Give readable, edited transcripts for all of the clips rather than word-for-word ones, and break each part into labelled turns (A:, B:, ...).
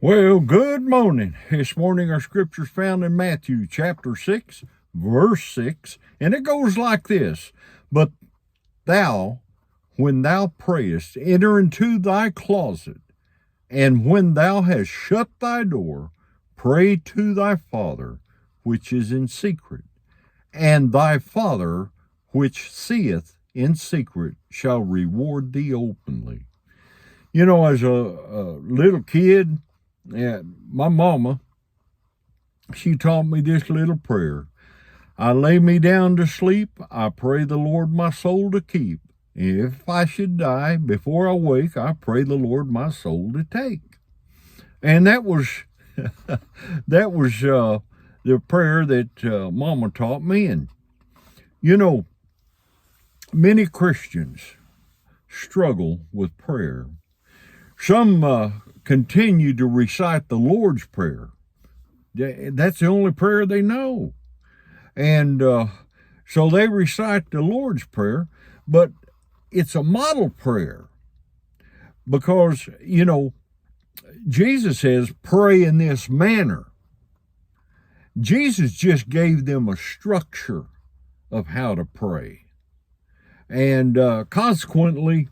A: Well, good morning. This morning our scripture's found in Matthew chapter 6, verse 6, and it goes like this. But thou, when thou prayest, enter into thy closet, and when thou hast shut thy door, pray to thy Father, which is in secret, and thy Father, which seeth in secret, shall reward thee openly. You know, as a little kid, my mama, she taught me this little prayer. I lay me down to sleep. I pray the Lord my soul to keep. If I should die before I wake, I pray the Lord my soul to take. And that was the prayer that Mama taught me. And you know, many Christians struggle with prayer. Some continue to recite the Lord's Prayer. That's the only prayer they know. And so they recite the Lord's Prayer, but it's a model prayer because, you know, Jesus says, pray in this manner. Jesus just gave them a structure of how to pray. And consequently,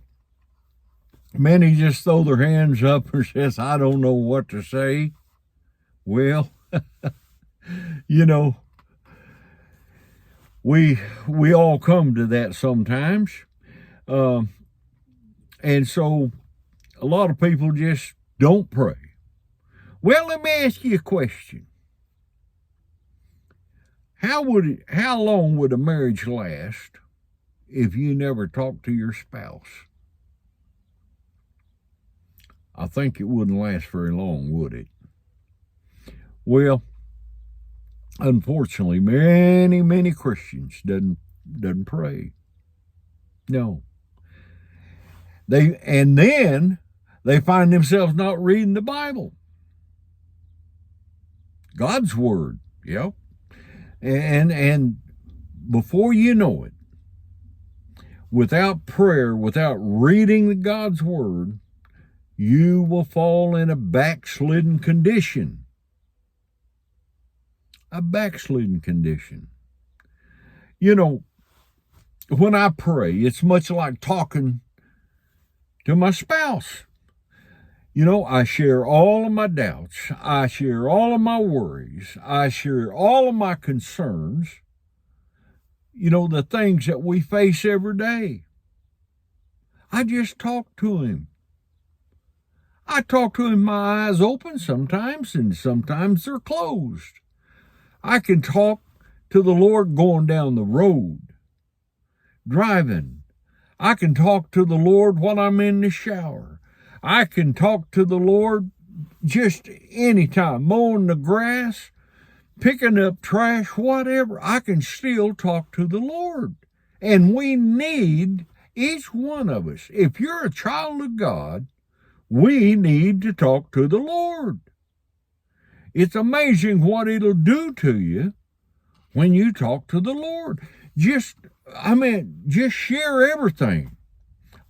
A: many just throw their hands up and says, I don't know what to say. Well, you know, we all come to that sometimes. And so a lot of people just don't pray. Well, let me ask you a question. How long would a marriage last if you never talked to your spouse? I think it wouldn't last very long, would it? Well, unfortunately, many Christians doesn't pray. No. Then they find themselves not reading the Bible. God's word, yeah. And before you know it, without prayer, without reading God's word, you will fall in a backslidden condition. A backslidden condition. You know, when I pray, it's much like talking to my spouse. You know, I share all of my doubts. I share all of my worries. I share all of my concerns. You know, the things that we face every day. I just talk to him. I talk to him, my eyes open sometimes, and sometimes they're closed. I can talk to the Lord going down the road, driving. I can talk to the Lord while I'm in the shower. I can talk to the Lord just anytime, mowing the grass, picking up trash, whatever. I can still talk to the Lord. And we need, each one of us, if you're a child of God, we need to talk to the Lord. It's amazing what it'll do to you when you talk to the Lord. Just share everything,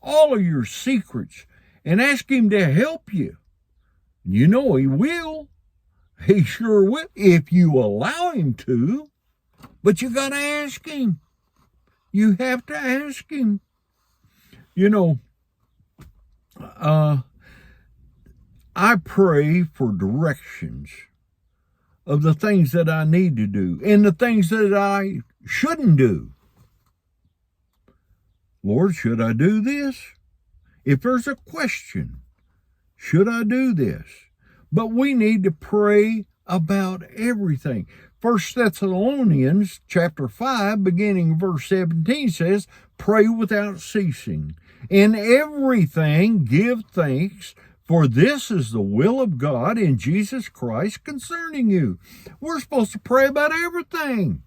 A: all of your secrets, and ask him to help you. You know he will. He sure will, if you allow him to. But you got to ask him. You have to ask him. You know, I pray for directions of the things that I need to do and the things that I shouldn't do. Lord, should I do this? If there's a question, should I do this? But we need to pray about everything. 1 Thessalonians chapter 5, beginning verse 17 says, pray without ceasing. In everything give thanks, for this is the will of God in Jesus Christ concerning you. We're supposed to pray about everything.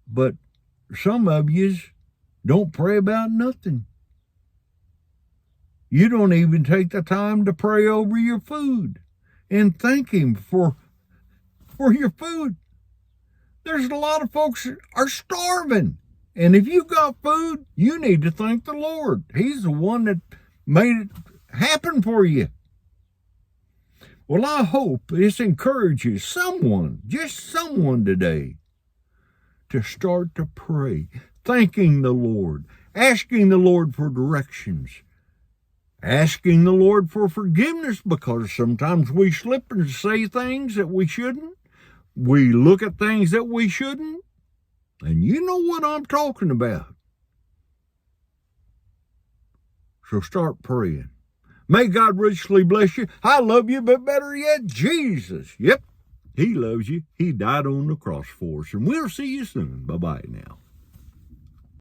A: But some of you don't pray about nothing. You don't even take the time to pray over your food and thank him for your food. There's a lot of folks that are starving. And if you got food, you need to thank the Lord. He's the one that made it happen for you. Well, I hope this encourages someone, just someone today, to start to pray, thanking the Lord, asking the Lord for directions, asking the Lord for forgiveness, because sometimes we slip and say things that we shouldn't. We look at things that we shouldn't. And you know what I'm talking about. So start praying. May God richly bless you. I love you, but better yet, Jesus. Yep, He loves you. He died on the cross for us. And we'll see you soon. Bye-bye now.